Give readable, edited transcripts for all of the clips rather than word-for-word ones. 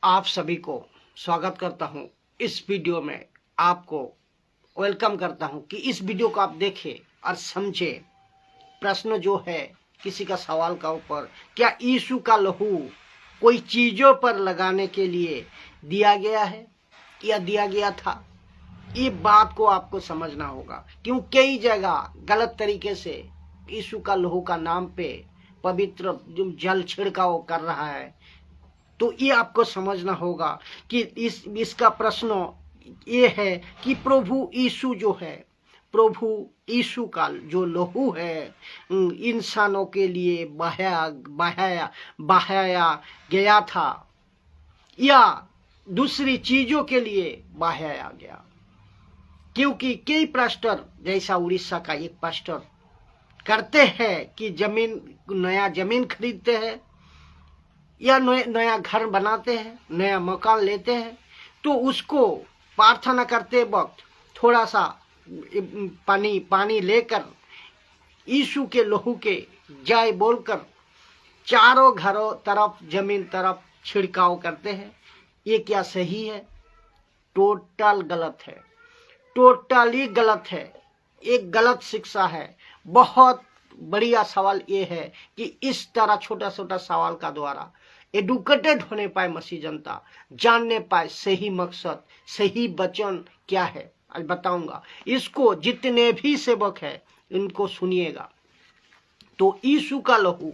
आप सभी को स्वागत करता हूं इस वीडियो में। आपको वेलकम करता हूं कि इस वीडियो को आप देखें और समझें। प्रश्न जो है किसी का सवाल का ऊपर, क्या यीशु का लहू कोई चीजों पर लगाने के लिए दिया गया है या दिया गया था? ये बात को आपको समझना होगा, क्यों कई जगह गलत तरीके से यीशु का लहू का नाम पे पवित्र जो जल छिड़काव कर रहा है। तो ये आपको समझना होगा कि इसका प्रश्न ये है कि प्रभु यीशु जो है, प्रभु यीशु का जो लहू है इंसानों के लिए बहाया गया था या दूसरी चीजों के लिए बहाया गया? क्योंकि कई पास्टर, जैसा उड़ीसा का एक पास्टर करते हैं कि नया जमीन खरीदते हैं या नया घर बनाते हैं, नया मकान लेते हैं, तो उसको प्रार्थना करते वक्त थोड़ा सा पानी लेकर यीशु के लहू के जय बोलकर चारों घरों तरफ, जमीन तरफ छिड़काव करते हैं। ये क्या सही है? टोटल गलत है, टोटली गलत है। एक गलत शिक्षा है। बहुत बढ़िया सवाल ये है कि इस तरह छोटा छोटा सवाल का द्वारा एडुकेटेड होने पाए मसीह जनता, जानने पाए सही मकसद, सही वचन क्या है। आज बताऊंगा। इसको जितने भी सेवक है इनको सुनिएगा। तो यीशु का लहू,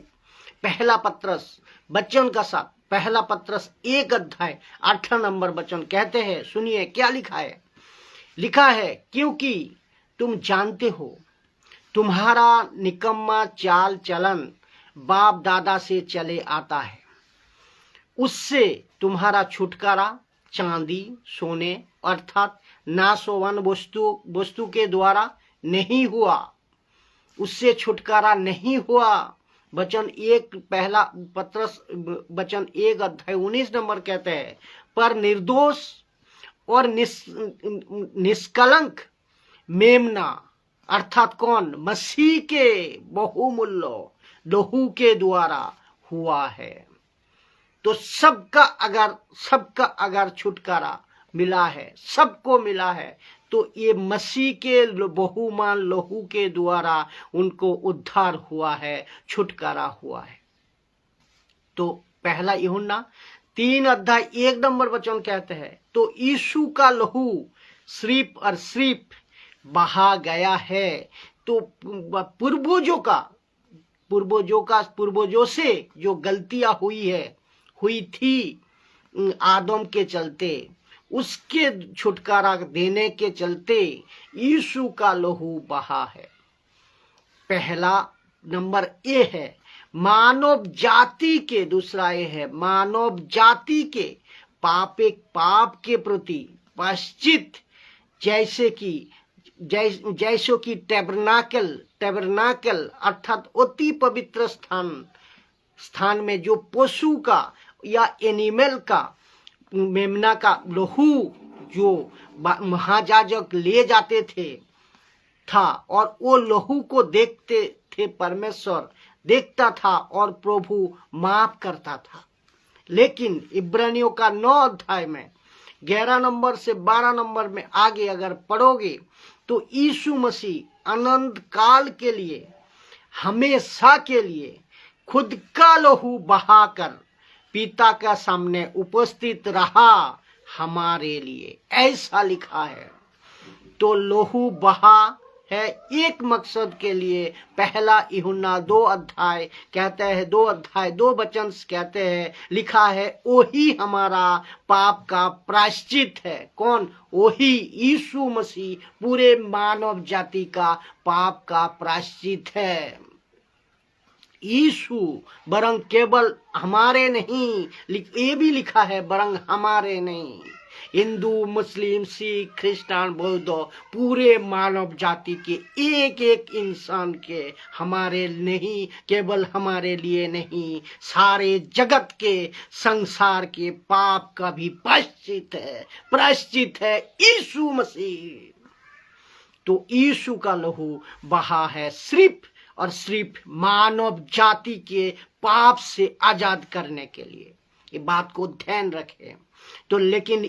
पहला पत्रस वचन का साथ, पहला पत्रस 1 अध्याय 8 नंबर वचन कहते हैं, सुनिए क्या लिखा है। लिखा है, क्योंकि तुम जानते हो तुम्हारा निकम्मा चाल चलन बाप दादा से चले आता है, उससे तुम्हारा छुटकारा चांदी सोने अर्थात नाशवान वस्तु के द्वारा नहीं हुआ, उससे छुटकारा नहीं हुआ। वचन 1 पहला पत्रस वचन 1 अध्याय 19 नंबर कहते हैं, पर निर्दोष और निष्कलंक मेमना अर्थात कौन? मसीह के बहुमूल्य लहू के द्वारा हुआ है। तो सबका अगर छुटकारा मिला है, सबको मिला है, तो ये मसीह के बहुमान लहू के द्वारा उनको उद्धार हुआ है, छुटकारा हुआ है। तो पहला यूहन्ना 3 अध्याय 1 नंबर वचन कहते हैं, तो यीशु का लहू सिर्फ और सिर्फ बहा गया है। तो पूर्वजों से जो गलतियां हुई थी आदम के चलते, उसके छुटकारा देने के चलते यीशु का लहू बहा है। पहला नंबर ये है मानव जाति के, दूसरा ये है मानव जाति के पाप के प्रति पश्चित, जैसो की टैबरनाकल अर्थात अति पवित्र स्थान में जो पशु का या एनिमल का, मेमना का लहू जो महायाजक ले जाते था और वो लहू को देखते थे, परमेश्वर देखता था और प्रभु माफ करता था। लेकिन इब्रानियों का 9 अध्याय में 11 नंबर से 12 नंबर में आगे अगर पढ़ोगे तो यीशु मसीह अनंत काल के लिए, हमेशा के लिए खुद का लहू बहाकर पिता का सामने उपस्थित रहा हमारे लिए, ऐसा लिखा है। तो लहू बहा है एक मकसद के लिए। पहला यूहन्ना 2 अध्याय कहते हैं, 2 अध्याय 2 वचन कहते हैं, लिखा है वही हमारा पाप का प्रायश्चित है। कौन? वही यीशु मसीह पूरे मानव जाति का पाप का प्रायश्चित है। यीशु बरंग केवल हमारे नहीं, ये भी लिखा है बरंग हमारे नहीं, हिंदू मुस्लिम सिख क्रिश्चियन बौद्ध पूरे मानव जाति के एक एक इंसान के, हमारे नहीं, केवल हमारे लिए नहीं, सारे जगत के संसार के पाप का भी प्रायश्चित है यीशु मसीह। तो यीशु का लहू बहा है सिर्फ और सिर्फ मानव जाति के पाप से आजाद करने के लिए। ये बात को ध्यान रखें। तो लेकिन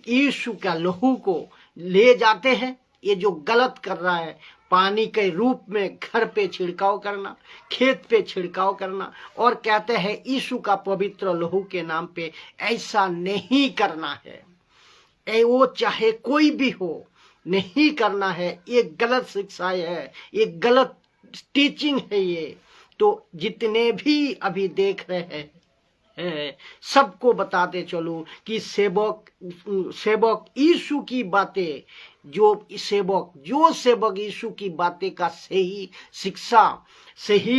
यीशु का लहू को ले जाते हैं, ये जो गलत कर रहा है, पानी के रूप में घर पे छिड़काव करना, खेत पे छिड़काव करना, और कहते हैं यीशु का पवित्र लहू के नाम पे ऐसा नहीं करना है। वो चाहे कोई भी हो, नहीं करना है। ये गलत शिक्षा है, ये गलत टीचिंग है। ये तो जितने भी अभी देख रहे हैं सबको बताते चलो कि सेवक यीशु की बातें, जो सेवक यीशु की बातें का सही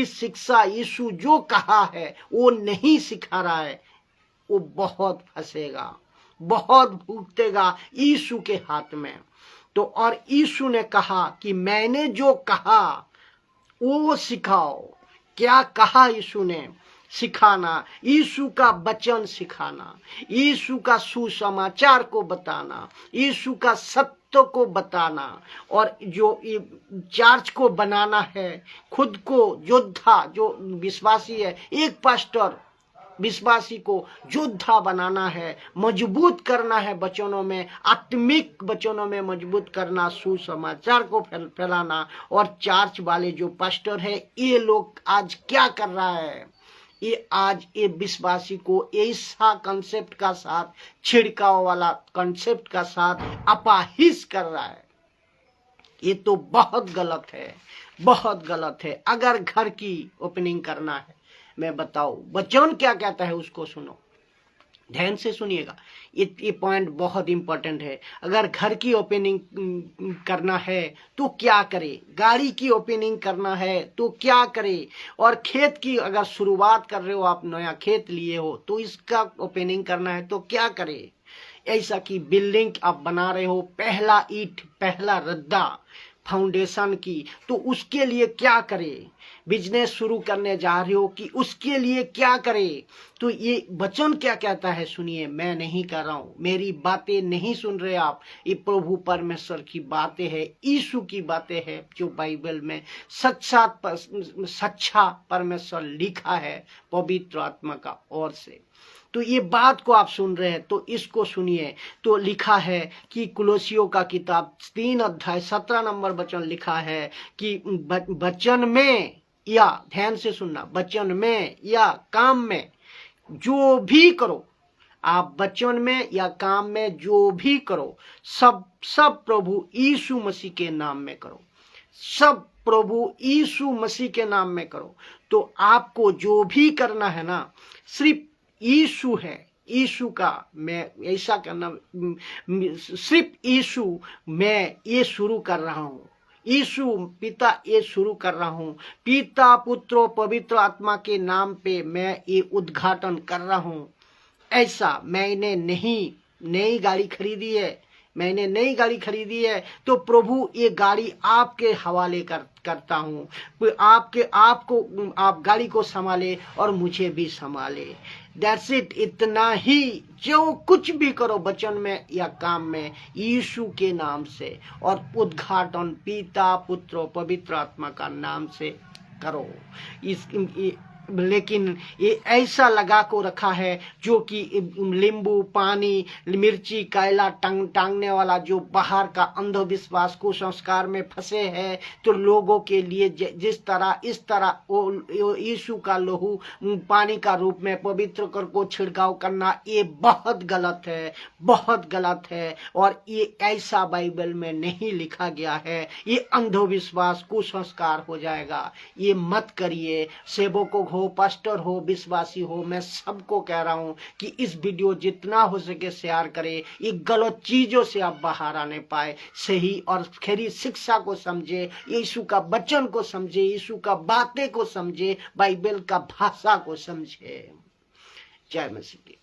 शिक्षा यीशु जो कहा है वो नहीं सिखा रहा है, वो बहुत फंसेगा, बहुत भुगतेगा यीशु के हाथ में। तो और यीशु ने कहा कि मैंने जो कहा वो सिखाओ। क्या कहा यीशु ने? सिखाना, यीशु का वचन सिखाना, यीशु का सुसमाचार को बताना, यीशु का सत्य को बताना, और जो चर्च को बनाना है, खुद को योद्धा, जो विश्वासी है, एक पास्टर विश्वासी को योद्धा बनाना है, मजबूत करना है वचनों में, आत्मिक वचनों में मजबूत करना, सुसमाचार को फैलाना। और चर्च वाले जो पास्टर है, ये लोग आज क्या कर रहा है? ये आज ये विश्वासी को ऐसा कंसेप्ट का साथ, छिड़काव वाला कंसेप्ट का साथ अपाहिज कर रहा है। ये तो बहुत गलत है, बहुत गलत है। अगर घर की ओपनिंग करना है, मैं बताऊं वचन क्या कहता है, उसको सुनो, ध्यान से सुनिएगा। ये पॉइंट बहुत इंपॉर्टेंट है। अगर घर की ओपनिंग करना है तो क्या करे, गाड़ी की ओपनिंग करना है तो क्या करे, और खेत की अगर शुरुआत कर रहे हो, आप नया खेत लिए हो तो इसका ओपनिंग करना है तो क्या करे। ऐसा कि बिल्डिंग आप बना रहे हो, पहला ईंट, पहला रद्दा फाउंडेशन की, तो उसके लिए क्या करे। बिजनेस शुरू करने जा रहे हो कि उसके लिए क्या करे। तो ये वचन क्या कहता है सुनिए। मैं नहीं कर रहा हूं, मेरी बातें नहीं सुन रहे आप, ये प्रभु परमेश्वर की बातें हैं, यीशु की बातें हैं, जो बाइबल में सच्चा परमेश्वर लिखा है पवित्र आत्मा का ओर से। तो ये बात को आप सुन रहे हैं तो इसको सुनिए। तो लिखा है कि कुलोसियों का किताब 3 अध्याय 17 नंबर वचन लिखा है कि वचन में, या ध्यान से सुनना, वचन में या काम में जो भी करो, आप वचन में या काम में जो भी करो, सब प्रभु यीशु मसीह के नाम में करो, सब प्रभु यीशु मसीह के नाम में करो। तो आपको जो भी करना है ना, सिर्फ यीशु है, यीशु का मैं ऐसा करना, सिर्फ यीशु मैं ये शुरू कर रहा हूँ, यीशु पिता ये शुरू कर रहा हूँ, पिता पुत्र पवित्र आत्मा के नाम पे मैं ये उद्घाटन कर रहा हूँ। ऐसा मैंने नहीं नई गाड़ी खरीदी है, मैंने नई गाड़ी खरीदी है तो प्रभु ये गाड़ी आपके हवाले करता हूँ, आप गाड़ी को संभाले और मुझे भी संभाले। That's it. इतना ही, जो कुछ भी करो वचन में या काम में, यीशु के नाम से, और उद्घाटन पिता पुत्र पवित्र आत्मा का नाम से करो। लेकिन ये ऐसा लगा को रखा है जो कि नींबू पानी मिर्ची कायला टांगने वाला, जो बाहर का अंधविश्वास कुसंस्कार में फंसे हैं। तो लोगों के लिए जिस तरह इस तरह यीशु का लहू पानी का रूप में पवित्र कर को छिड़काव करना, ये बहुत गलत है, बहुत गलत है। और ये ऐसा बाइबल में नहीं लिखा गया है। ये अंधविश्वास कुसंस्कार हो जाएगा, ये मत करिए। सेवकों हो, पास्टर हो, विश्वासी हो, मैं सबको कह रहा हूं कि इस वीडियो जितना हो सके शेयर करें। ये गलत चीजों से आप बाहर आने पाए, सही और खरी शिक्षा को समझे, यीशु का वचन को समझे, यीशु का बातें को समझे, बाइबल का भाषा को समझे। जय मसीह।